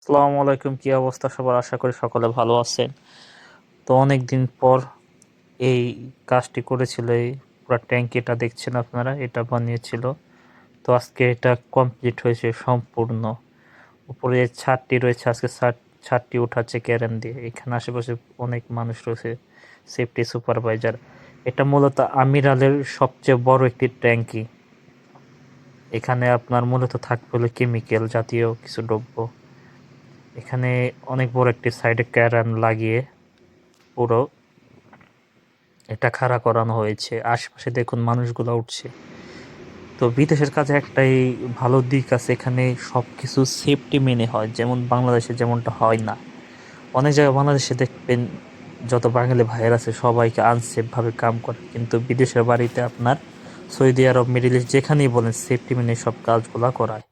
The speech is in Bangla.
আসসালামু আলাইকুম, কি অবস্থা সবার? আশা করি সকলে ভালো আছেন। তো অনেক দিন পর এই কাজটি করেছিল, এই পুরো ট্যাঙ্কিটা দেখছেন আপনারা, এটা বানিয়েছিল। তো আজকে এটা কমপ্লিট হয়েছে সম্পূর্ণ। উপরে যে ছাদটি রয়েছে, আজকে ছাদটি উঠাচ্ছে ক্যারেন দিয়ে। এখানে আশেপাশে অনেক মানুষ রয়েছে, সেফটি সুপারভাইজার। এটা মূলত আমিরালের সবচেয়ে বড় একটি ট্যাঙ্কি। এখানে আপনার মূলত থাকবে হলো কেমিক্যাল জাতীয় কিছু দ্রব্য। এখানে অনেক বড় একটি সাইডে ক্যারান লাগিয়ে পুরো এটা খাড়া করানো হয়েছে। আশেপাশে দেখুন মানুষগুলো উঠছে। তো বিদেশের কাজে একটাই ভালো দিক আছে, এখানে সবকিছু সেফটি মেনে হয়, যেমন বাংলাদেশে যেমনটা হয় না। অনেক জায়গায় বাংলাদেশে দেখবেন যত বাঙালি ভাইয়ের আছে সবাইকে আনসেফ ভাবে কাম করে, কিন্তু বিদেশের বাড়িতে আপনার সৌদি আরব, মিডিল ইস্ট যেখানেই বলেন সেফটি মেনে সব কাজগুলা করায়।